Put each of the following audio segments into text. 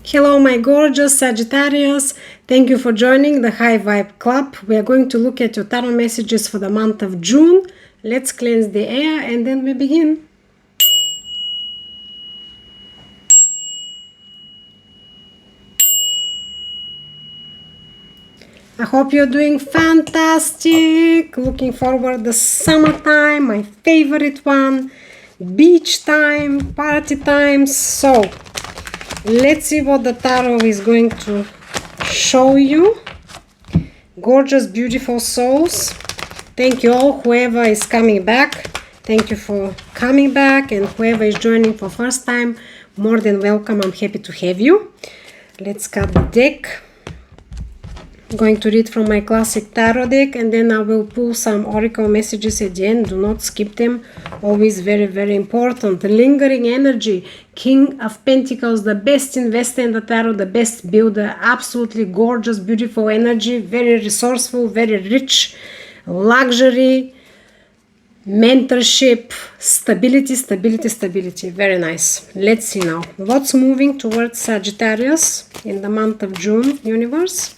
Hello, my gorgeous Sagittarius. Thank you for joining the High Vibe Club. We are going to look at your tarot messages for the month of June. Let's cleanse the air and then we begin. I hope you're doing fantastic. Looking forward to the summertime, my favorite one. Beach time, party time. So, let's see what the tarot is going to show you. Gorgeous, beautiful souls. Thank you all, whoever is coming back. Thank you for coming back, and whoever is joining for first time, more than welcome. I'm happy to have you. Let's cut the deck. I'm going to read from my classic tarot deck, and then I will pull some oracle messages at the end. Do not skip them. Always very, very important. Lingering energy. King of Pentacles, the best investor in the tarot, the best builder. Absolutely gorgeous, beautiful energy. Very resourceful, very rich. Luxury, mentorship, stability, stability, stability. Very nice. Let's see now. What's moving towards Sagittarius in the month of June, universe?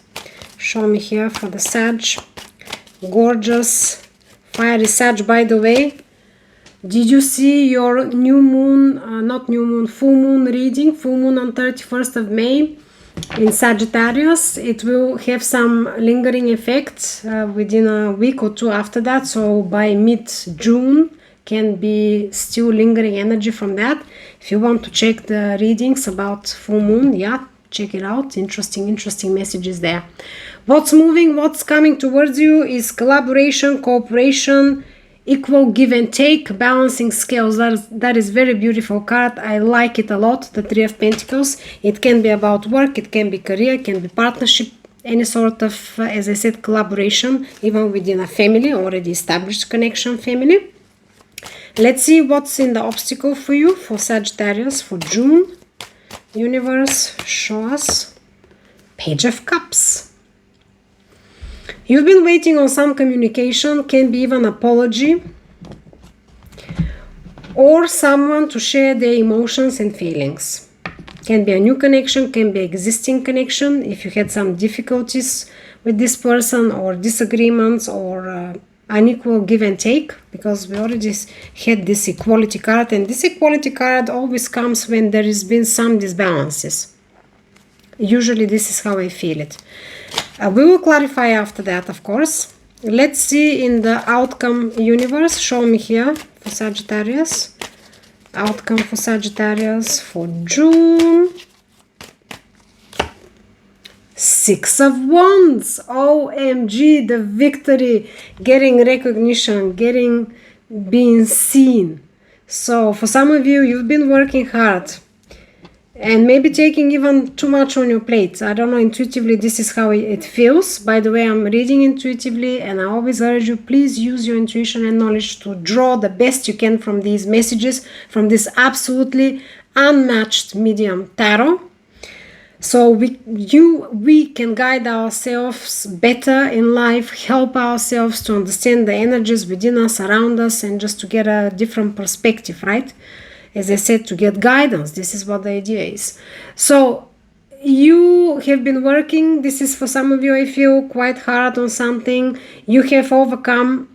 Show me here for the Sag. Gorgeous, fiery Sag, by the way. Did you see your new moon, not new moon, full moon reading? Full moon on 31st of May in Sagittarius. It will have some lingering effects within a week or two after that. So by mid-June can be still lingering energy from that. If you want to check the readings about full moon, yeah, check it out. Interesting messages there. What's moving, what's coming towards you is collaboration, cooperation, equal give and take, balancing scales. That is very beautiful card. I like it a lot, the Three of Pentacles. It can be about work, it can be career, it can be partnership, any sort of, as I said, collaboration, even within a family, already established connection family. Let's see what's in the obstacle for you, for Sagittarius, for June. Universe, show us. Page of Cups. You've been waiting on some communication, can be even apology, or someone to share their emotions and feelings. Can be a new connection, can be existing connection. If you had some difficulties with this person, or disagreements, or unequal give and take, because we already had this equality card, and this equality card always comes when there has been some disbalances. Usually this is how I feel it. We will clarify after that, of course. Let's see in the outcome universe. Show me here for Sagittarius. Outcome for Sagittarius for June. Six of Wands. OMG, the victory. Getting recognition, being seen. So for some of you, you've been working hard. And maybe taking even too much on your plate. I don't know, intuitively this is how it feels. By the way, I'm reading intuitively, and I always urge you, please use your intuition and knowledge to draw the best you can from these messages, from this absolutely unmatched medium tarot. So we can guide ourselves better in life, help ourselves to understand the energies within us, around us, and just to get a different perspective, right? As I said, to get guidance. This is what the idea is. So you have been working. This is for some of you, I feel, quite hard on something. You have overcome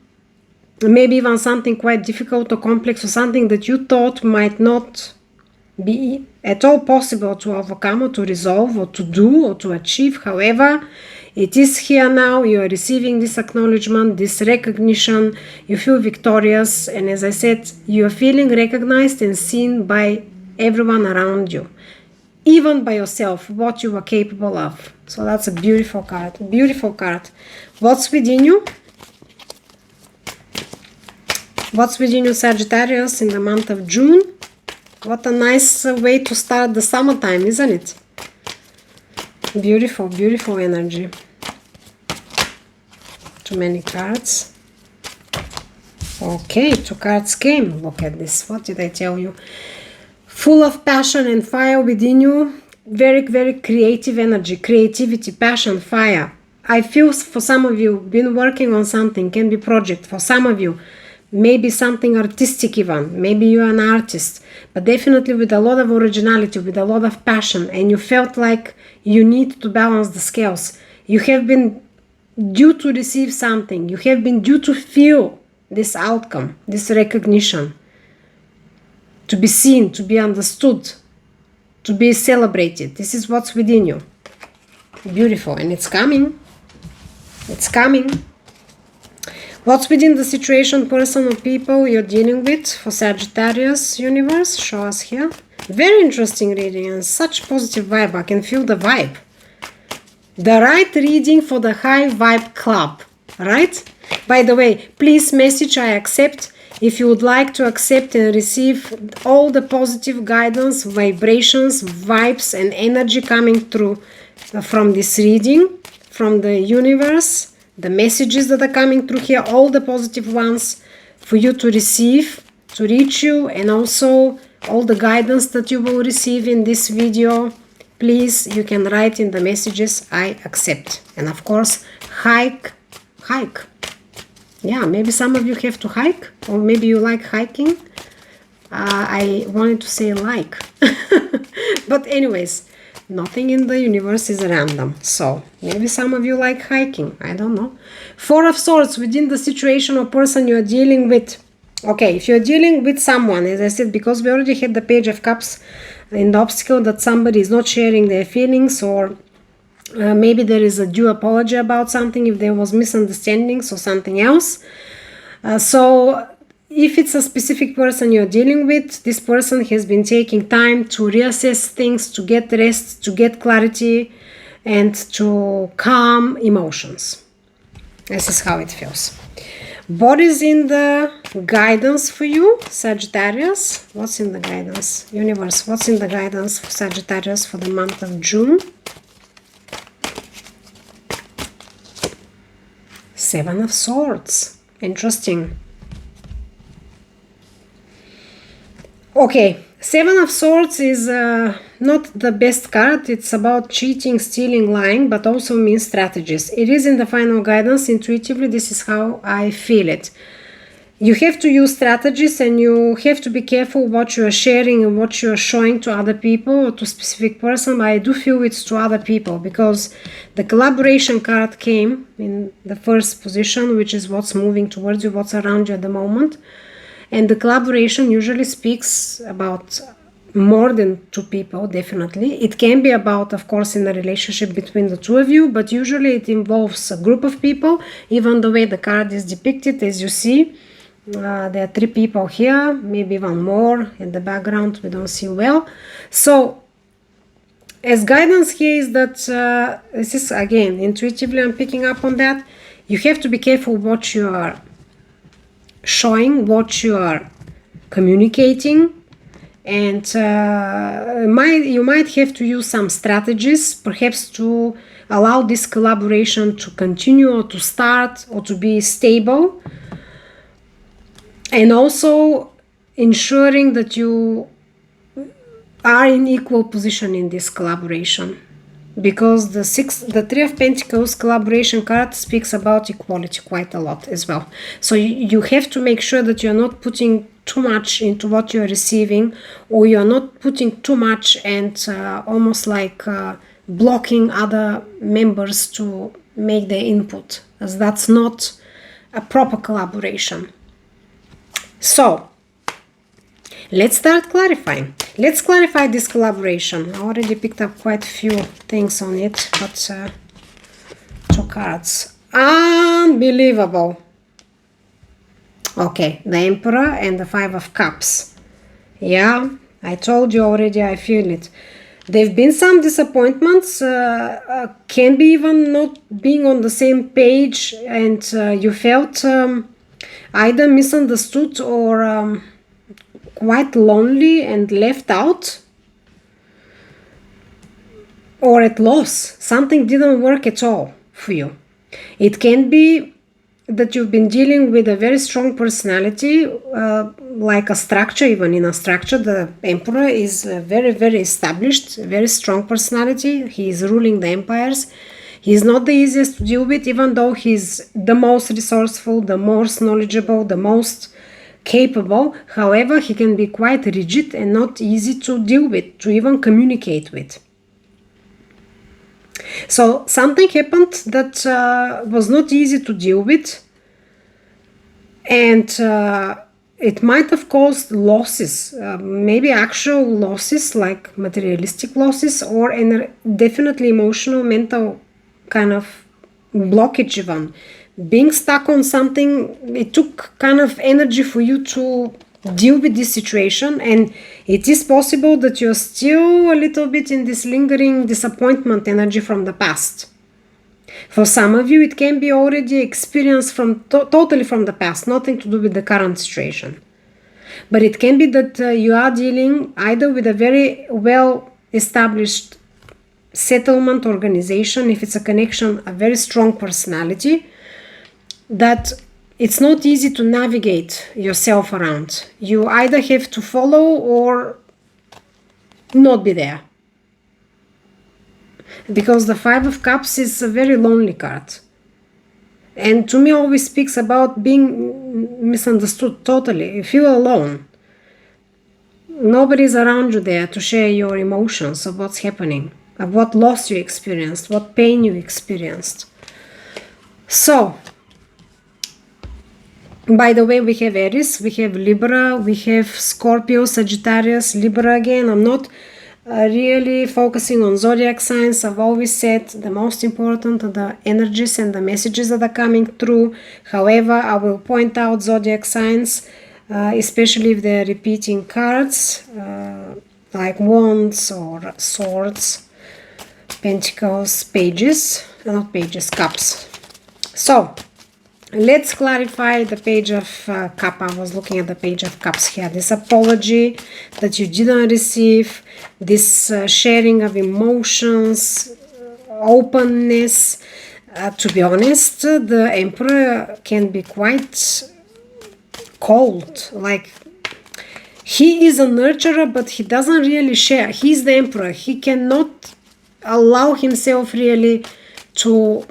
maybe even something quite difficult or complex, or something that you thought might not be at all possible to overcome or to resolve or to do or to achieve. However, it is here now. You are receiving this acknowledgement, this recognition. You feel victorious. And as I said, you are feeling recognized and seen by everyone around you. Even by yourself, what you are capable of. So that's a beautiful card. Beautiful card. What's within you? What's within you, Sagittarius, in the month of June? What a nice way to start the summertime, isn't it? Beautiful, beautiful energy. Too many cards. Okay, 2 cards came. Look at this. What did I tell you? Full of passion and fire within you. Very, very creative energy. Creativity, passion, fire. I feel for some of you, been working on something. Can be project. For some of you, maybe something artistic even, maybe you're an artist, but definitely with a lot of originality, with a lot of passion, and you felt like you need to balance the scales. You have been due to receive something, you have been due to feel this outcome, this recognition, to be seen, to be understood, to be celebrated. This is what's within you. Beautiful, and it's coming. It's coming. What's within the situation, person, or people you're dealing with for Sagittarius universe? Show us here. Very interesting reading and such positive vibe. I can feel the vibe. The right reading for the high vibe club, right? By the way, please message I accept if you would like to accept and receive all the positive guidance, vibrations, vibes, and energy coming through from this reading, from the universe. The messages that are coming through here, all the positive ones for you to receive, to reach you, and also all the guidance that you will receive in this video. Please, you can write in the messages, I accept. And of course, hike. Yeah, maybe some of you have to hike, or maybe you like hiking. I wanted to say like. But anyways, nothing in the universe is random. So maybe some of you like hiking. I don't know. Four of Swords within the situation or person you are dealing with. Okay, if you're dealing with someone, as I said, because we already had the Page of Cups in the obstacle that somebody is not sharing their feelings, or maybe there is a due apology about something if there was misunderstandings or something else. So if it's a specific person you're dealing with, this person has been taking time to reassess things, to get rest, to get clarity, and to calm emotions. This is how it feels. What is in the guidance for you, Sagittarius? What's in the guidance? Universe, what's in the guidance for Sagittarius for the month of June? Seven of Swords. Interesting. Okay, Seven of Swords is not the best card. It's about cheating, stealing, lying, but also means strategies. It is in the final guidance. Intuitively, this is how I feel it. You have to use strategies, and you have to be careful what you are sharing and what you are showing to other people or to a specific person. I do feel it's to other people, because the collaboration card came in the first position, which is what's moving towards you, what's around you at the moment. And the collaboration usually speaks about more than two people, definitely. It can be about, of course, in a relationship between the two of you, but usually it involves a group of people. Even the way the card is depicted, as you see, there are three people here, maybe even more in the background, we don't see well. So, as guidance here is that, this is again, intuitively I'm picking up on that, you have to be careful what you are showing, what you are communicating, and you might have to use some strategies, perhaps to allow this collaboration to continue or to start or to be stable, and also ensuring that you are in equal position in this collaboration, because the Three of Pentacles collaboration card speaks about equality quite a lot as well. So you have to make sure that you're not putting too much into what you're receiving, or you're not putting too much and almost like blocking other members to make their input, as that's not a proper collaboration. So let's start clarifying. Let's clarify this collaboration. I already picked up quite a few things on it, but two cards. Unbelievable. Okay, the Emperor and the Five of Cups. Yeah, I told you already, I feel it. There have been some disappointments, can be even not being on the same page, and you felt either misunderstood or quite lonely and left out, or at loss. Something didn't work at all for you. It can be that you've been dealing with a very strong personality, like a structure. Even in a structure, the Emperor is a very, very established, very strong personality. He is ruling the empires. He's not the easiest to deal with, even though he's the most resourceful, the most knowledgeable, the most capable. However, he can be quite rigid and not easy to deal with, to even communicate with. So something happened that was not easy to deal with, and it might have caused losses, maybe actual losses like materialistic losses, or definitely emotional, mental kind of blockage even. Being stuck on something, it took kind of energy for you to deal with this situation, and it is possible that you're still a little bit in this lingering disappointment energy from the past. For some of you, it can be already experienced from totally from the past, nothing to do with the current situation. But it can be that you are dealing either with a very well established settlement organization, if it's a connection, a very strong personality, that it's not easy to navigate yourself around. You either have to follow or not be there. Because the Five of Cups is a very lonely card. And to me always speaks about being misunderstood totally. You feel alone. Nobody's around you there to share your emotions of what's happening, of what loss you experienced, what pain you experienced. So, by the way, we have Aries, we have Libra, we have Scorpio, Sagittarius, Libra again. I'm not really focusing on zodiac signs. I've always said the most important are the energies and the messages that are coming through. However, I will point out zodiac signs, especially if they're repeating cards, like Wands or Swords, Pentacles, Pages, not Pages, Cups. So, let's clarify the Page of Cup. I was looking at the Page of Cups here. This apology that you didn't receive, this sharing of emotions, openness. To be honest, the Emperor can be quite cold. Like, he is a nurturer, but he doesn't really share. He's the Emperor. He cannot allow himself really to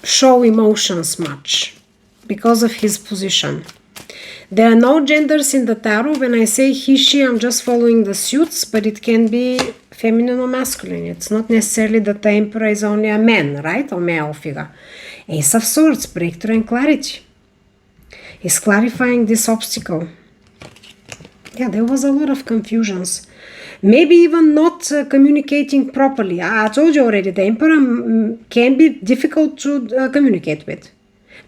show emotions much, because of his position. There are no genders in the tarot. When I say he, she, I'm just following the suits, but it can be feminine or masculine. It's not necessarily that the Emperor is only a man, right? Or male figure. Ace of Swords, breakthrough and clarity. He's clarifying this obstacle. Yeah, there was a lot of confusions. Maybe even not communicating properly. I told you already, the Emperor can be difficult to communicate with.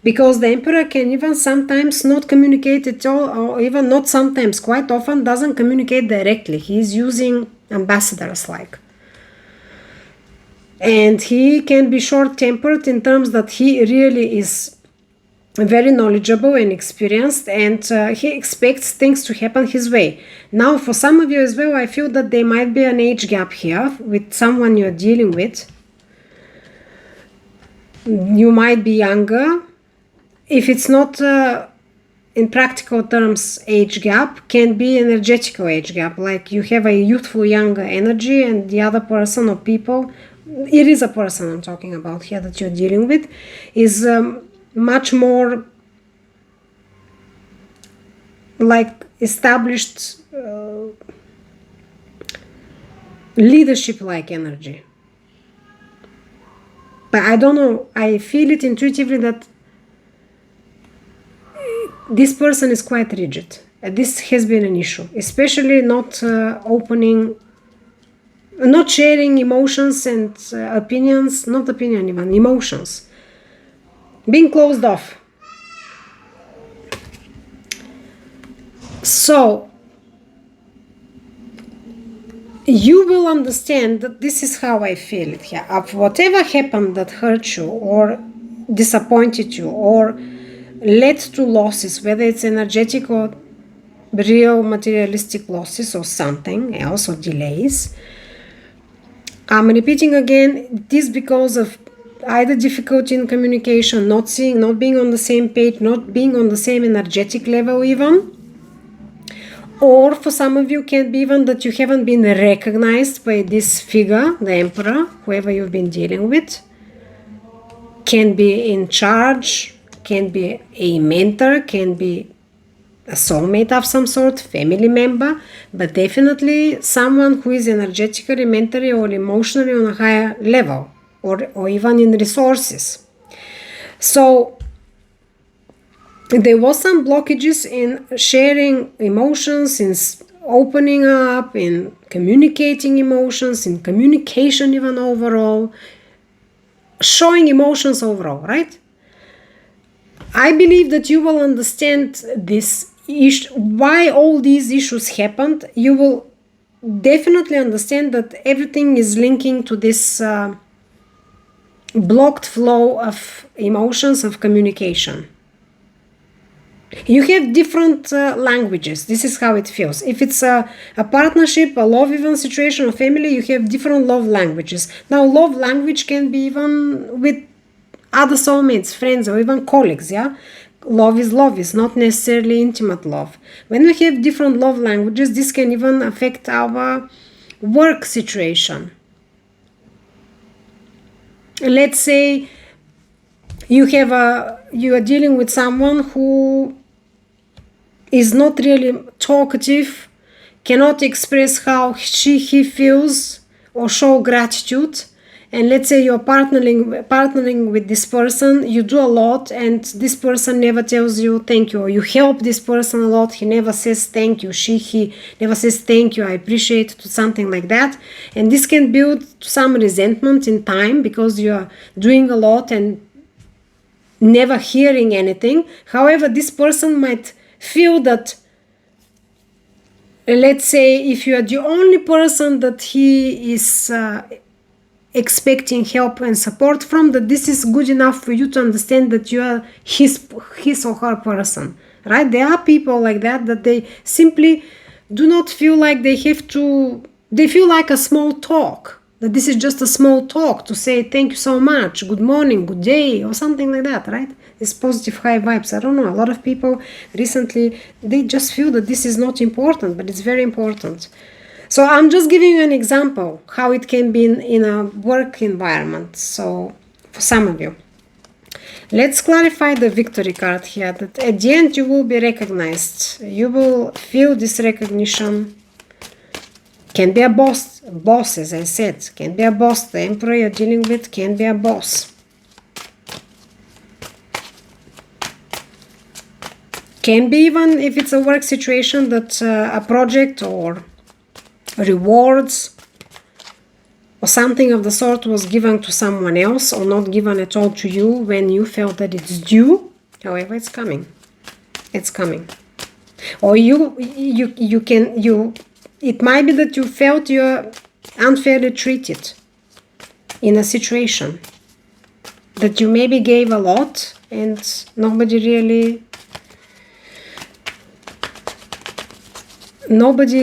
Because the Emperor can even sometimes not communicate at all, or even not sometimes, quite often doesn't communicate directly. He's using ambassadors like. And he can be short-tempered in terms that he really is very knowledgeable and experienced, and he expects things to happen his way. Now, for some of you as well, I feel that there might be an age gap here with someone you're dealing with. You might be younger. If it's not in practical terms age gap, can be energetical age gap, like you have a youthful younger energy and the other person or people, it is a person I'm talking about here that you're dealing with, is much more like established leadership like energy. But I don't know, I feel it intuitively that this person is quite rigid. This has been an issue, especially not opening, not sharing emotions and opinions, not opinion even, emotions. Being closed off. So, you will understand that this is how I feel it here. Of whatever happened that hurt you or disappointed you or led to losses, whether it's energetic or real materialistic losses or something else or delays. I'm repeating again, it is because of either difficulty in communication, not seeing, not being on the same page, not being on the same energetic level even. Or for some of you can be even that you haven't been recognized by this figure, the Emperor, whoever you've been dealing with. Can be in charge, can be a mentor, can be a soulmate of some sort, family member, but definitely someone who is energetically, mentally, or emotionally on a higher level, or even in resources. So there was some blockages in sharing emotions, in opening up, in communicating emotions, in communication even overall, showing emotions overall, right? I believe that you will understand this why all these issues happened. You will definitely understand that everything is linking to this blocked flow of emotions, of communication. You have different languages. This is how it feels. If it's a partnership, a love even situation, or family, you have different love languages. Now, love language can be even with other soulmates, friends, or even colleagues, yeah? Love is not necessarily intimate love. When we have different love languages, this can even affect our work situation. Let's say you are dealing with someone who is not really talkative, cannot express how he feels or show gratitude. And let's say you're partnering with this person, you do a lot, and this person never tells you thank you, or you help this person a lot, he never says thank you, he never says thank you, I appreciate it, something like that. And this can build some resentment in time because you're doing a lot and never hearing anything. However, this person might feel that, let's say, if you are the only person that he is expecting help and support from, that this is good enough for you to understand that you are his or her person, right? There are people like that they simply do not feel like they feel like a small talk, that this is just a small talk to say thank you so much, good morning, good day, or something like that, right? This positive high vibes. I don't know, a lot of people recently, they just feel that this is not important, but it's very important. So I'm just giving you an example how it can be in a work environment. So for some of you, let's clarify the victory card here, that at the end you will be recognized. You will feel this recognition. Can be a boss, as I said, can be a boss. The emperor you're dealing with can be a boss. Can be even, if it's a work situation, that a project or rewards or something of the sort was given to someone else, or not given at all to you when you felt that it's due. However, it's coming. It's coming. Or it might be that you felt you're unfairly treated in a situation, that you maybe gave a lot and nobody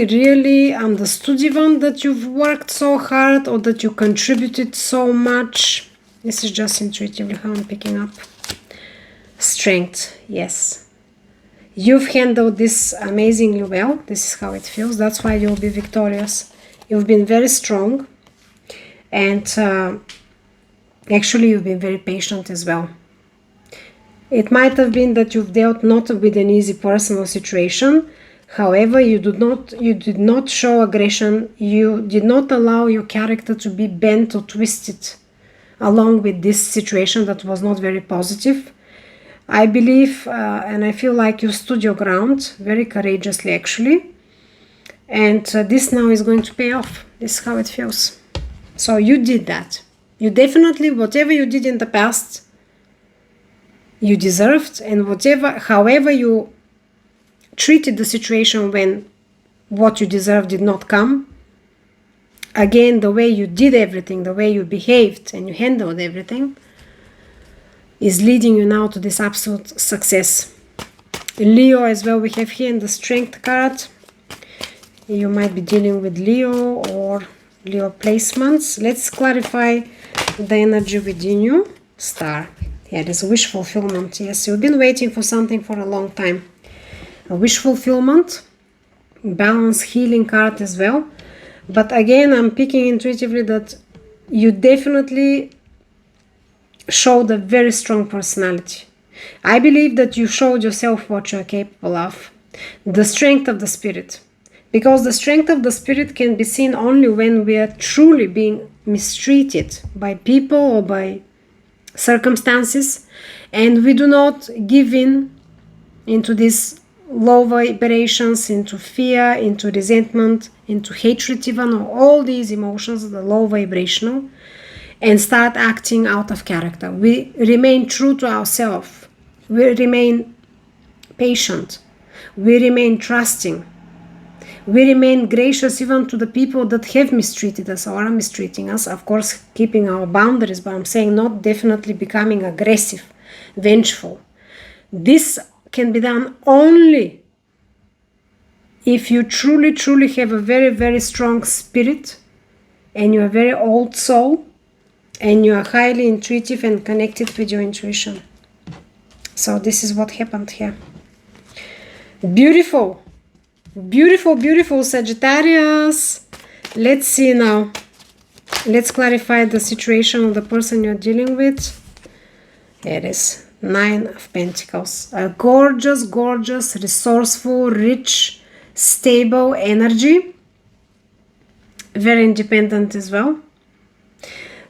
really understood even that you've worked so hard, or that you contributed so much. This is just intuitively how I'm picking up. Strength, yes. You've handled this amazingly well. This is how it feels. That's why you'll be victorious. You've been very strong. And actually, you've been very patient as well. It might have been that you've dealt not with an easy personal situation. However, you did not show aggression. You did not allow your character to be bent or twisted along with this situation that was not very positive. I believe and I feel like you stood your ground very courageously, actually. And this now is going to pay off. This is how it feels. So you did that. You definitely, whatever you did in the past, you deserved. And however you treated the situation when what you deserved did not come, again, the way you did everything, the way you behaved and you handled everything, is leading you now to this absolute success. Leo as well, we have here in the Strength card. You might be dealing with Leo or Leo placements. Let's clarify the energy within you. Star. Yeah, there's a wish fulfillment. Yes, you've been waiting for something for a long time. A wish fulfillment. Balance, healing card as well. But again, I'm picking intuitively that you definitely showed a very strong personality. I believe that you showed yourself what you're capable of. The strength of the spirit. Because the strength of the spirit can be seen only when we are truly being mistreated by people or by circumstances, and we do not give in into these low vibrations, into fear, into resentment, into hatred, even, or all these emotions, the low vibrational, and start acting out of character. We remain true to ourselves. We remain patient. We remain trusting. We remain gracious even to the people that have mistreated us or are mistreating us. Of course, keeping our boundaries, but I'm saying not definitely becoming aggressive, vengeful. This can be done only if you truly, truly have a very, very strong spirit and you're a very old soul and you are highly intuitive and connected with your intuition. So this is what happened here. Beautiful. Beautiful, beautiful Sagittarius. Let's see now. Let's clarify the situation of the person you're dealing with. Here it is. 9 of Pentacles. A gorgeous, gorgeous, resourceful, rich, stable energy. Very independent as well.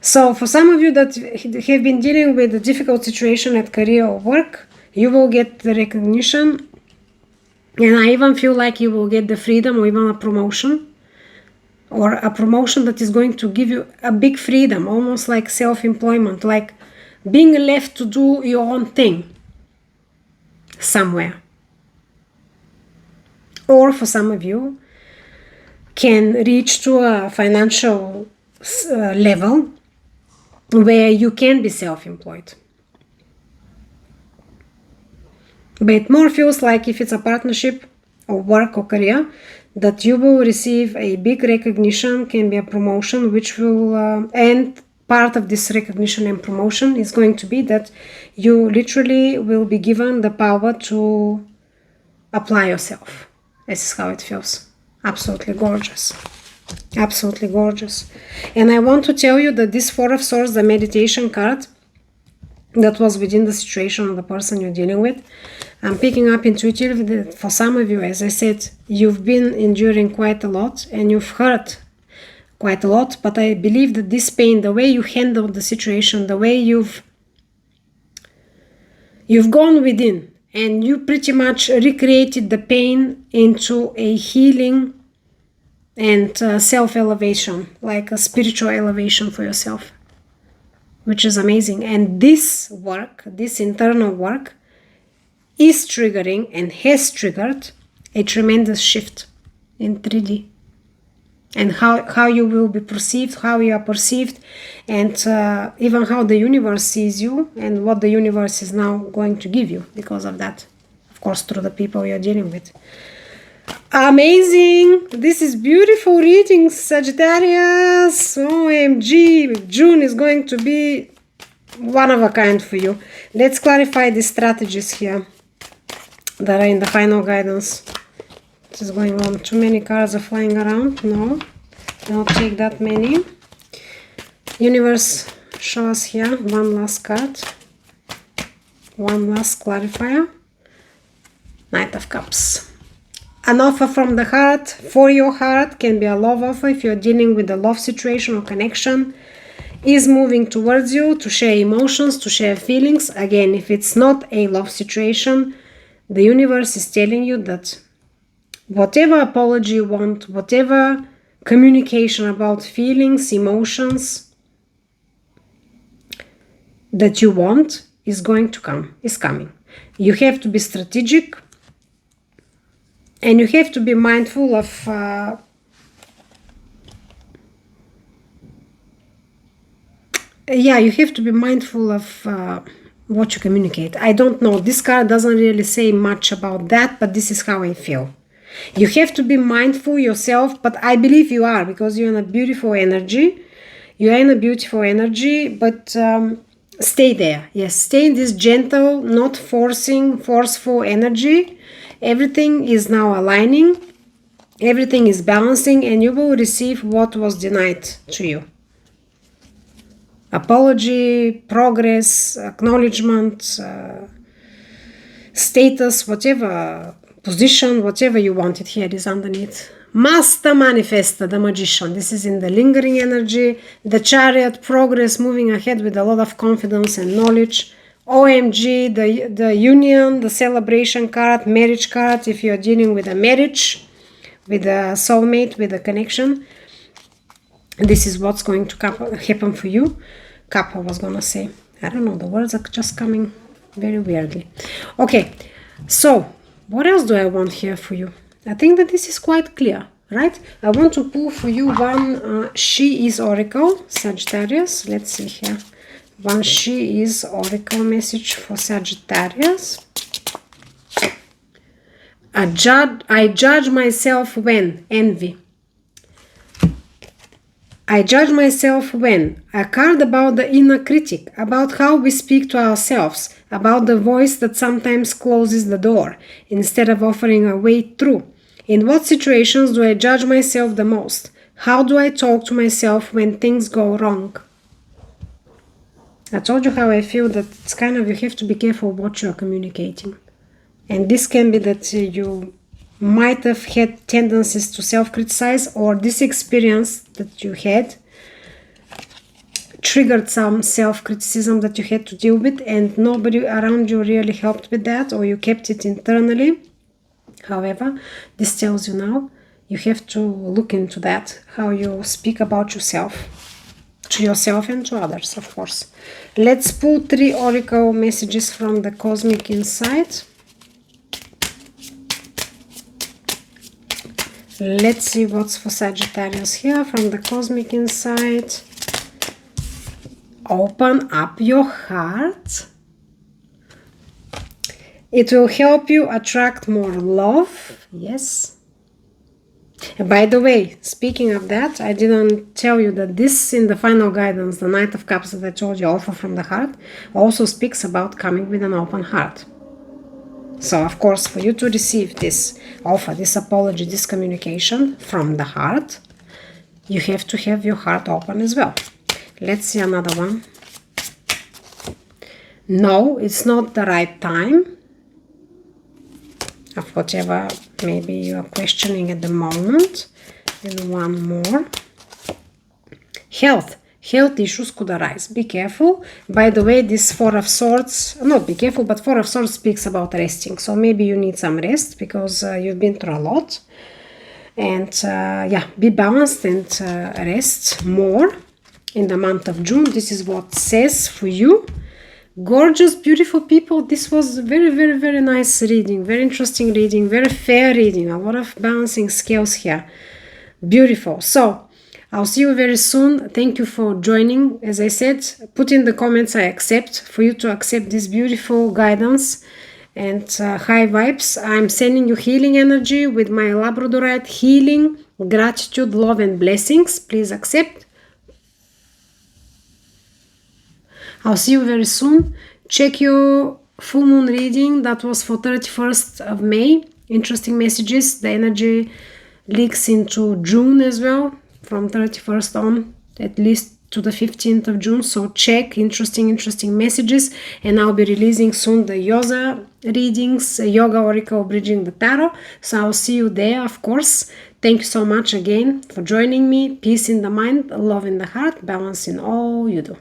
So for some of you that have been dealing with a difficult situation at career or work, you will get the recognition. And I even feel like you will get the freedom or even a promotion. Or a promotion that is going to give you a big freedom, almost like self-employment, like being left to do your own thing somewhere. Or for some of you, can reach to a financial level where you can be self-employed. But it more feels like if it's a partnership or work or career, that you will receive a big recognition, can be a promotion, which will, and part of this recognition and promotion is going to be that you literally will be given the power to apply yourself. This is how it feels. Absolutely gorgeous. Absolutely gorgeous. And I want to tell you that this Four of Swords, the meditation card, that was within the situation of the person you're dealing with, I'm picking up intuitively that for some of you, as I said, you've been enduring quite a lot and you've hurt quite a lot, but I believe that this pain, the way you handled the situation, the way you've gone within and you pretty much recreated the pain into a healing and self-elevation, like a spiritual elevation for yourself, which is amazing. And this work, this internal work, is triggering and has triggered a tremendous shift in 3D. And how you will be perceived, how you are perceived, and even how the universe sees you and what the universe is now going to give you because of that. Of course, through the people you're dealing with. Amazing! This is beautiful reading, Sagittarius. OMG! June is going to be one of a kind for you. Let's clarify the strategies here that are in the final guidance. What is going on? Too many cards are flying around. No, don't take that many. Universe, show us here one last card. One last clarifier. Knight of Cups. An offer from the heart for your heart can be a love offer if you're dealing with a love situation or connection. Is moving towards you to share emotions, to share feelings. Again, if it's not a love situation, the universe is telling you that whatever apology you want, whatever communication about feelings, emotions that you want is going to come, is coming. You have to be strategic and you have to be mindful of you have to be mindful of what you communicate. I don't know. This card doesn't really say much about that, but this is how I feel. You have to be mindful yourself, but I believe you are because you're in a beautiful energy. You are in a beautiful energy, but stay there. Yes, stay in this gentle, not forcing, forceful energy. Everything is now aligning. Everything is balancing, and you will receive what was denied to you. Apology, progress, acknowledgement, status, whatever position, whatever you want. It here is underneath. Master Manifester, the Magician. This is in the lingering energy. The Chariot, progress, moving ahead with a lot of confidence and knowledge. OMG, the union, the celebration card, marriage card, if you're dealing with a marriage, with a soulmate, with a connection. This is what's going to happen for you. Kappa was gonna say. I don't know, the words are just coming very weirdly. Okay, so what else do I want here for you? I think that this is quite clear, right? I want to pull for you one She Is Oracle, Sagittarius. Let's see here. One She Is Oracle message for Sagittarius. I judge myself when? Envy. I judge myself when? A card about the inner critic, about how we speak to ourselves, about the voice that sometimes closes the door instead of offering a way through. In what situations do I judge myself the most? How do I talk to myself when things go wrong? I told you how I feel that it's kind of, you have to be careful what you are communicating. And this can be that you might have had tendencies to self-criticize, or this experience that you had triggered some self-criticism that you had to deal with, and nobody around you really helped with that, or you kept it internally. However, this tells you now you have to look into that, how you speak about yourself, to yourself and to others, of course. Let's pull 3 oracle messages from the cosmic insight. Let's see what's for Sagittarius here from the cosmic insight. Open up your heart. It will help you attract more love. Yes. And by the way, speaking of that, I didn't tell you that this in the final guidance, the Knight of Cups that I told you, offer from the heart, also speaks about coming with an open heart. So, of course, for you to receive this offer, this apology, this communication from the heart, you have to have your heart open as well. Let's see another one. No, it's not the right time. Of whatever maybe you are questioning at the moment. And one more. Health. Health issues could arise. Be careful. By the way, this Four of Swords, not be careful, but Four of Swords speaks about resting. So maybe you need some rest because you've been through a lot. And yeah, be balanced and rest more in the month of June. This is what says for you. Gorgeous, beautiful people. This was very, very, very nice reading. Very interesting reading. Very fair reading. A lot of balancing scales here. Beautiful. So, I'll see you very soon. Thank you for joining. As I said, put in the comments I accept, for you to accept this beautiful guidance and high vibes. I'm sending you healing energy with my Labradorite healing, gratitude, love and blessings. Please accept. I'll see you very soon. Check your full moon reading. That was for 31st of May. Interesting messages. The energy leaks into June as well. From 31st on, at least to the 15th of June. So check interesting messages. And I'll be releasing soon the Yoga readings, Yoga Oracle Bridging the Tarot. So I'll see you there, of course. Thank you so much again for joining me. Peace in the mind, love in the heart, balance in all you do.